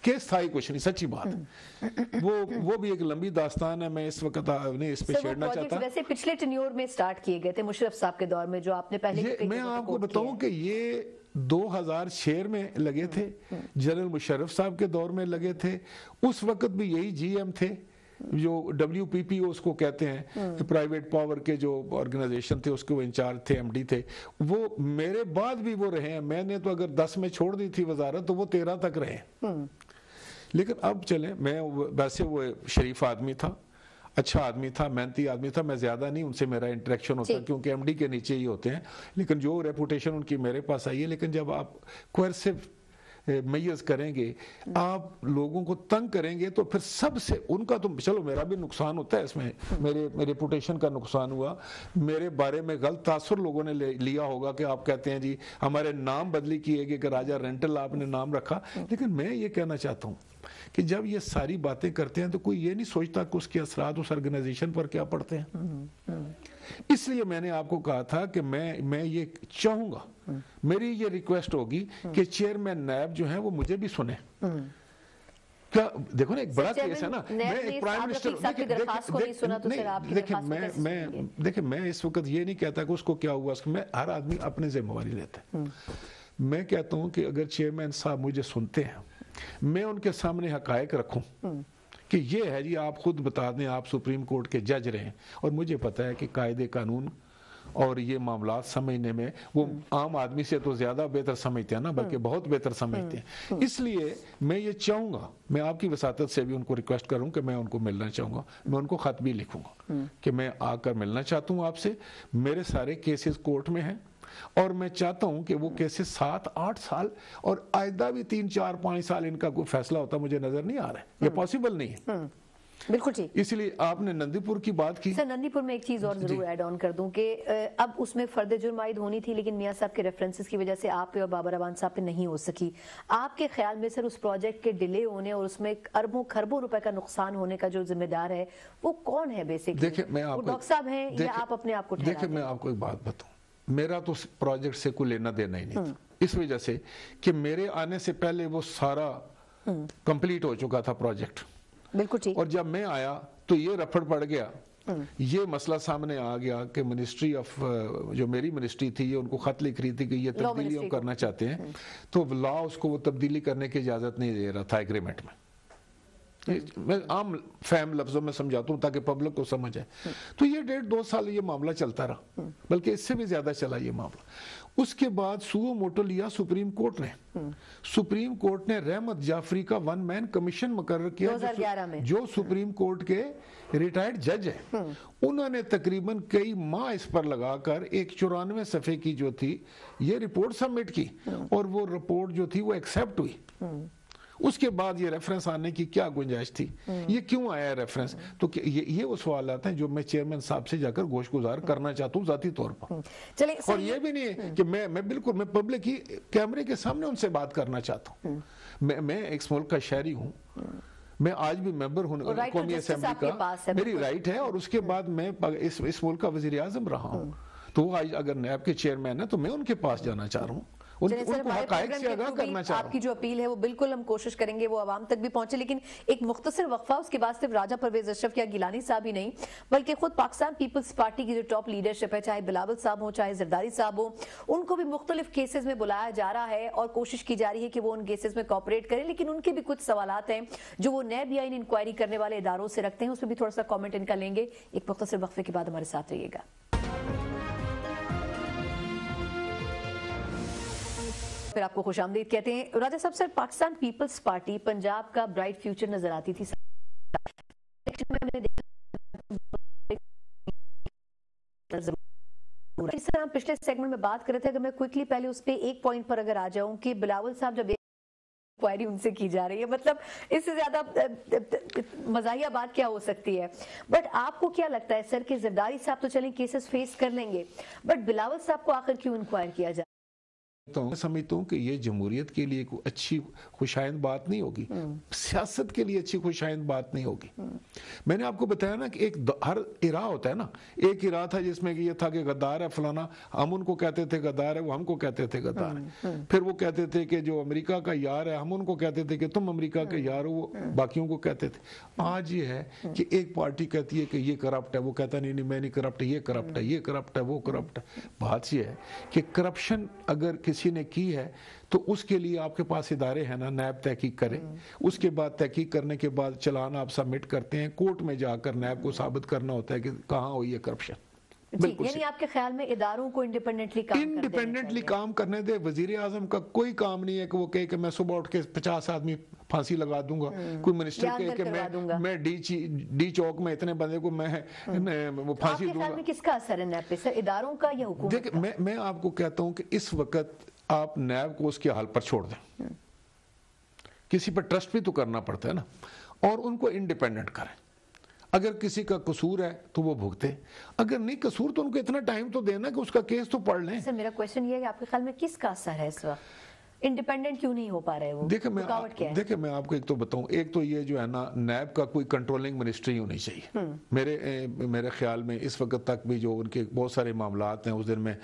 केस था ही कुछ नहीं, सच्ची बात है। वो भी एक लंबी दास्तान है, मैं इस वक्त नहीं इस पे छेड़ना चाहता। वैसे पिछले टेन्योर में स्टार्ट किए गए थे मुशर्रफ साहब के दौर में, जो आपने पहले मैं आपको बताऊं कि ये 2006 में लगे थे, जनरल मुशर्रफ साहब के दौर में लगे थे। उस वक्त भी यही GM थे, जो WPPO उसको कहते हैं, प्राइवेट पावर के जो ऑर्गेनाइजेशन थे उसके वो इंचार्ज थे, MD थे। वो मेरे बाद भी वो रहे हैं। मैंने तो अगर 10 में छोड़ दी थी वजारत तो वो 13 तक रहे। लेकिन अब चले, मैं वैसे वो शरीफ आदमी था, अच्छा आदमी था, मेहनती आदमी था। मैं ज्यादा नहीं उनसे मेरा इंटरेक्शन होता क्योंकि MD के नीचे ही होते हैं, लेकिन जो रेपुटेशन उनकी मेरे पास आई है। लेकिन जब आप कोएर्सिव मेजर्स करेंगे, आप लोगों को तंग करेंगे, तो फिर सबसे उनका तो चलो मेरा भी नुकसान होता है इसमें, मेरे रेपुटेशन का नुकसान हुआ, मेरे बारे में गलत तासुर लोगों ने लिया होगा कि आप कहते हैं जी हमारे नाम बदली किए गए कि राजा रेंटल आपने नाम रखा। लेकिन मैं ये कहना चाहता हूँ कि जब ये सारी बातें करते हैं तो कोई ये नहीं सोचता कि उसके असरात उस ऑर्गेनाइजेशन पर क्या पड़ते हैं। इसलिए मैंने आपको कहा था कि मैं ये चाहूंगा, मेरी ये रिक्वेस्ट होगी कि चेयरमैन नैब जो है वो मुझे भी सुने। क्या देखो ना, एक बड़ा केस है ना, मैं एक प्राइम मिनिस्टर, देखिए मैं इस वक्त ये नहीं कहता कि उसको क्या हुआ, मैं हर आदमी अपनी जिम्मेवारी लेता है। मैं कहता हूं कि अगर चेयरमैन साहब मुझे सुनते हैं, मैं उनके सामने हकायक रखूं कि ये है जी, आप खुद बता दें, आप सुप्रीम कोर्ट के जज रहे हैं और मुझे पता है कि कायदे कानून और ये मामलात समझने में वो आम आदमी से तो ज्यादा बेहतर समझते हैं ना, बल्कि बहुत बेहतर समझते हैं। इसलिए मैं ये चाहूंगा, मैं आपकी वसातत से भी उनको रिक्वेस्ट करूं कि मैं उनको मिलना चाहूंगा। मैं उनको खत भी लिखूंगा कि मैं आकर मिलना चाहता हूं आपसे। मेरे सारे केसेस कोर्ट में हैं और मैं चाहता हूं कि वो केसेस 7-8 साल और आइंदा भी 3-4-5 साल इनका कोई फैसला होता मुझे नजर नहीं आ रहा है। ये पॉसिबल नहीं है। बिल्कुल ठीक। इसलिए आपने नंदीपुर की बात की। सर, नंदीपुर में एक चीज और जरूर ऐड ऑन कर दूं कि अब उसमें फर्द जुर्म आयद होनी थी, लेकिन मियां साहब के रेफरेंसेस की वजह से आप पे और बाबर अवान साहब पे नहीं हो सकी। आपके ख्याल में सर उस प्रोजेक्ट के डिले होने और उसमें अरबों खरबों रुपए का नुकसान होने का जो जिम्मेदार है वो कौन है बेसिकली? देखिए मैं आपको, डॉक्टर साहब हैं या आप अपने आप को? देखिए मैं आपको एक बात बताऊं, मेरा तो प्रोजेक्ट से कोई लेना देना ही नहीं था, इस वजह से कि मेरे आने से पहले वो सारा कंप्लीट हो चुका था प्रोजेक्ट। बिल्कुल ठीक। और जब मैं आया तो ये रफड़ पड़ गया, ये मसला सामने आ गया कि मिनिस्ट्री ऑफ, जो मेरी मिनिस्ट्री थी, ये उनको खत लिख रही थी कि ये तब्दीली करना चाहते हैं, तो लॉ उसको वो तब्दीली करने की इजाजत नहीं दे रहा था एग्रीमेंट में। मैं आम फैम लफ्जों में समझाता हूँ ताकि पब्लिक को समझ आए। तो ये 1.5-2 साल ये मामला चलता रहा, बल्कि इससे भी ज्यादा चला ये मामला। उसके बाद सुओ मोटो लिया सुप्रीम कोर्ट ने। सुप्रीम कोर्ट ने रहमत जाफरी का 1 मैन कमीशन मुकर्रर किया 2011 में, जो सुप्रीम कोर्ट के रिटायर्ड जज है। उन्होंने तकरीबन कई माह इस पर लगाकर एक 94 सफ़े की जो थी ये रिपोर्ट सबमिट की और वो रिपोर्ट जो थी वो एक्सेप्ट हुई। उसके बाद ये रेफरेंस आने की क्या गुंजाइश थी, ये क्यों आया रेफरेंस? तो ये वो सवाल आते हैं जो मैं चेयरमैन साहब से जाकर गोशगुजार करना चाहता हूँ जाती तौर पर। चलिए, और ये भी नहीं है कि मैं बिल्कुल मैं पब्लिक ही कैमरे के सामने उनसे बात करना चाहता हूँ। मैं एक मुल्क का शहरी हूँ, मैं आज भी मेंबर हूँ कौमी असेंबली का, मेरी राइट है, और उसके बाद मैं इस मुल्क का वजीर आजम रहा हूँ। तो वो आज अगर नैब के चेयरमैन है तो मैं उनके पास जाना चाह रहा हूँ, उनको हकायक से आगाह करना चाह रहा हूं। आपकी जो अपील है वो बिल्कुल हम कोशिश करेंगे वो आवाम तक भी पहुंचे, लेकिन एक मुख्तसर वक्फा, उसके बाद सिर्फ राजा परवेज अशरफ या गिलानी साहब ही नहीं बल्कि खुद पाकिस्तान पीपल्स पार्टी की जो टॉप लीडरशिप है, चाहे बिलावल साहब हो चाहे जरदारी साहब हो, उनको भी मुख्तलिफ केसेस में बुलाया जा रहा है और कोशिश की जा रही है कि वो उन केसेस में कॉपरेट करें। लेकिन उनके भी कुछ सवालात हैं जो वो नैब या इन इंक्वायरी करने वाले इदारों से रखते हैं, उसमें भी थोड़ा सा कॉमेंट इनका लेंगे। एक मुख्तसर वक्फे के बाद हमारे साथ रहिएगा। फिर आपको खुशामदीद कहते हैं। राजा साहब, sir Pakistan Peoples Party Punjab का ब्राइट फ्यूचर नजर आती थी। इस तरह पिछले सेगमेंट में बात कर रहे थे, अगर मैं क्विकली पहले उस पर एक पॉइंट पर अगर आ जाऊं कि बिलावल साहब जब इंक्वायरी उनसे की जा रही है, मतलब इससे ज्यादा मजाहिया बात क्या हो सकती है? बट आपको क्या लगता है सर कि जरदारी साहब तो चलें केसेस फेस कर लेंगे, बट बिलावल साहब को आखिर क्यों इंक्वायर किया जाए? तो मैं समझता हूँ कि ये जमहूरियत के लिए कोई अच्छी खुशाइंद बात नहीं होगी, सियासत के लिए अच्छी खुशाइंद बात नहीं होगी। मैंने आपको बताया ना कि हर इरा होता है ना, एक इरा था जिसमें कि ये था कि गद्दार है फलाना, हम उनको कहते थे गद्दार है, वो हमको कहते थे गद्दार है। फिर वो कहते थे कि जो अमेरिका का यार है, हम उनको कहते थे कि तुम अमेरिका के यार हो, वो बाकियों को कहते थे। आज ये है कि एक पार्टी कहती है कि ये करप्ट है, वो कहता नहीं नहीं मैं नहीं करप्ट, ये करप्ट है, ये करप्ट है, वो करप्ट है। बात ये है कि करप्शन अगर किसी ने की है तो उसके लिए आपके पास इदारे हैं ना, नैब तहकीक करे, उसके बाद तहकीक करने के बाद चालान आप सबमिट करते हैं, कोर्ट में जाकर नैब को साबित करना होता है कि कहाँ हुई है करप्शन। यानी आपके ख्याल में इदारों को इंडिपेंडेंटली काम करने दे। वजीर आजम का कोई काम नहीं है कि वो कहे कि मैं सुबह उठ के 50 आदमी फांसी लगा दूंगा, कोई मिनिस्टर कहे कि मैं डी चौक में इतने बंदे को मैं वो फांसी दूंगा। में किसका असर है नैब पे सर, इदारों का या हुकूमत? देखिए मैं आपको कहता हूं कि इस वक्त आप नैब को उसके हाल पर छोड़ दें, किसी पर ट्रस्ट भी तो करना पड़ता है ना, और उनको इंडिपेंडेंट करें। अगर किसी का कसूर है तो वो भुगते, अगर नहीं कसूर तो उनको इतना टाइम तो देना कि उसका केस तो पढ़ लें। सर मेरा क्वेश्चन ये है कि आपके ख्याल में किसका असर है इस वक्त, इंडिपेंडेंट क्यों नहीं हो पा रहे वो? देखिए मैं आपको एक तो बताऊं, एक तो ये जो है ना, नैब का कोई कंट्रोलिंग मिनिस्ट्री होनी चाहिए। मेरे ख्याल में इस वक्त तक भी जो उनके बहुत सारे मामलात हैं, उस दिन मैं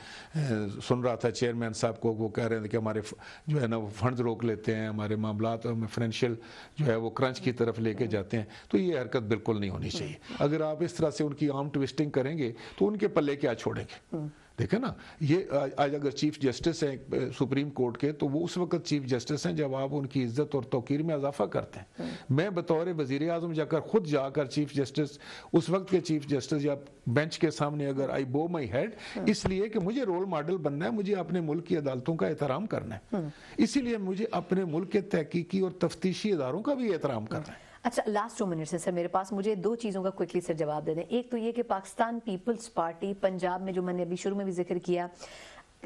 सुन रहा था चेयरमैन साहब को, वो कह रहे थे कि हमारे जो है ना वो फंड रोक लेते हैं, हमारे मामलात में फाइनेंशियल जो है वो क्रंच की तरफ लेके जाते हैं। तो ये हरकत बिल्कुल नहीं होनी चाहिए। अगर आप इस तरह से उनकी आर्म ट्विस्टिंग करेंगे तो उनके पल्ले क्या छोड़ेंगे? देखे ना, ये आज अगर चीफ जस्टिस हैं सुप्रीम कोर्ट के, तो वो उस वक्त चीफ जस्टिस हैं जब आप उनकी इज्जत और तौकीर में इजाफा करते हैं। मैं बतौर वजीर आजम खुद जाकर चीफ जस्टिस, उस वक्त के चीफ जस्टिस या बेंच के सामने अगर आई बो माई हेड, इसलिए कि मुझे रोल मॉडल बनना है, मुझे अपने मुल्क की अदालतों का एहतराम करना है, इसीलिए मुझे अपने मुल्क के तहकीकी और तफ्तीशी इदारों का भी एहतराम करना है। अच्छा, लास्ट 2 मिनट है सर मेरे पास, मुझे 2 चीज़ों का क्विकली सर जवाब दे दें। एक तो ये कि पाकिस्तान पीपल्स पार्टी पंजाब में, जो मैंने अभी शुरू में भी जिक्र किया,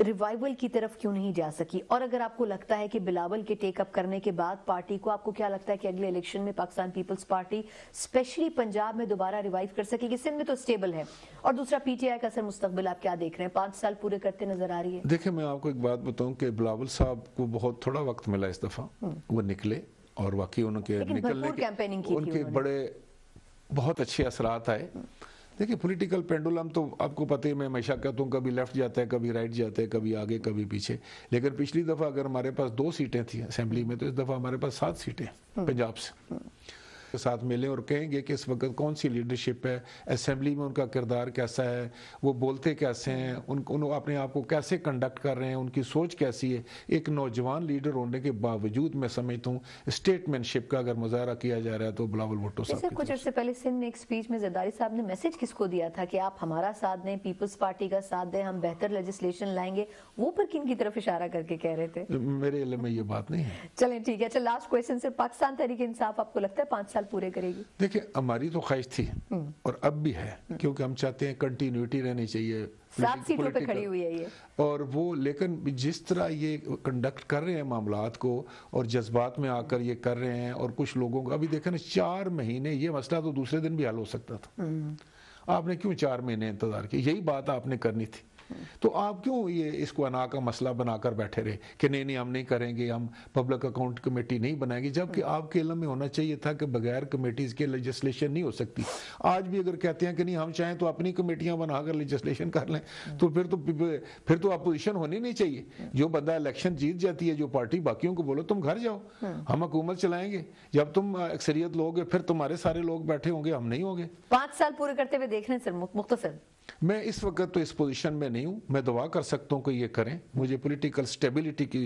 रिवाइवल की तरफ क्यों नहीं जा सकी, और अगर आपको लगता है कि बिलावल के टेकअप करने के बाद पार्टी को, आपको क्या लगता है कि अगले इलेक्शन में Pakistan Peoples Party specially Punjab में दोबारा रिवाइव कर सकेगी? सिंध में तो स्टेबल है। और दूसरा, पीटीआई का सर मुस्तकबिल आप क्या देख रहे हैं? 5 साल पूरे करते नजर आ रही है। देखिए मैं आपको एक बात बताऊं कि बिलावल साहब को बहुत थोड़ा वक्त मिला इस दफा, वो निकले और वाकई उनके निकलने के उनके बड़े बहुत अच्छे असरात आए। देखिए पॉलिटिकल पेंडुलम तो आपको पता ही, मैं हमेशा कहता हूँ कभी लेफ्ट जाता है, कभी राइट जाता है, कभी आगे कभी पीछे। लेकिन पिछली दफा अगर हमारे पास 2 सीटें थी असेंबली में, तो इस दफा हमारे पास 7 सीटें पंजाब से के साथ मिले और कहेंगे कि इस वक्त कौन सी लीडरशिप है, असेंबली में उनका किरदार कैसा है, वो बोलते कैसे हैं, उन अपने आप को कैसे कंडक्ट कर रहे हैं, उनकी सोच कैसी है। एक नौजवान लीडर होने के बावजूद मैं समझता हूँ स्टेटमैनशिप का अगर मुजाहरा किया जा रहा है तो बिलावल भुट्टो साहब। कुछ अर्से पहले सिंध में एक स्पीच में जरदारी साहब ने मैसेज किसको दिया था कि आप हमारा साथ दें, पीपल्स पार्टी का साथ दें, हम बेहतर लेजिस्लेशन लाएंगे, वो पर किन की तरफ इशारा करके कह रहे थे? मेरे इल्म में ये बात नहीं है। चलें ठीक है। अच्छा, लास्ट क्वेश्चन से, पाकिस्तान तहरीक इंसाफ आपको लगता है 5 साल पूरे करेगी? देखिए हमारी तो ख्वाहिश थी और अब भी है, क्योंकि हम चाहते हैं कंटिन्यूटी रहनी चाहिए। 7 सीटों पे खड़ी हुई है ये, और वो लेकिन जिस तरह ये कंडक्ट कर रहे हैं मामलात को और जज्बात में आकर ये कर रहे हैं, और कुछ लोगों का अभी देखा ना 4 महीने, ये मसला तो दूसरे दिन भी हल हो सकता था। आपने क्यों 4 महीने इंतजार किया? यही बात आपने करनी थी। तो आप क्यों ये इसको अना का मसला बनाकर बैठे रहे कि नहीं नहीं हम नहीं करेंगे, हम पब्लिक अकाउंट कमेटी नहीं बनाएंगे, जबकि आपके इल्म में होना चाहिए था कि बगैर कमेटीज के लेजिस्लेशन नहीं हो सकती। आज भी अगर कहते हैं कि नहीं हम चाहें तो अपनी कमेटियां बनाकर लेजिस्लेशन कर लें, तो फिर तो अपोजिशन होनी नहीं चाहिए। जो बंदा इलेक्शन जीत जाती है, जो पार्टी, बाकियों को बोलो तुम घर जाओ, हम हुकूमत चलाएंगे। जब तुम अक्सरियत लोगे फिर तुम्हारे सारे लोग बैठे होंगे, हम नहीं होंगे। 5 साल पूरे करते हुए देख रहे हैं सर, मुख्तसर। मैं इस वक्त तो इस पोजीशन में नहीं हूं, मैं दुआ कर सकता हूं कि ये करें। मुझे पॉलिटिकल स्टेबिलिटी की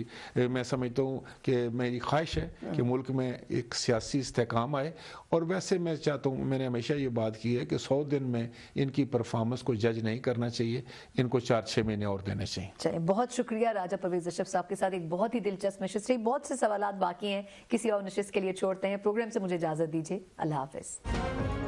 मैं समझता हूं कि मेरी ख्वाहिश है कि मुल्क में एक सियासी इस्तेहकाम आए, और वैसे मैं चाहता हूं, मैंने हमेशा ये बात की है कि 100 दिन में इनकी परफॉर्मेंस को जज नहीं करना चाहिए, इनको 4-6 महीने और देने चाहिए। चलिए, बहुत शुक्रिया राजा परवेज अशरफ साहब के साथ एक बहुत ही दिलचस्प नशिस्त रही। बहुत से सवाल बाकी हैं, किसी और नशिस्त के लिए छोड़ते हैं। प्रोग्राम से मुझे इजाजत दीजिए। अल्लाह हाफिज।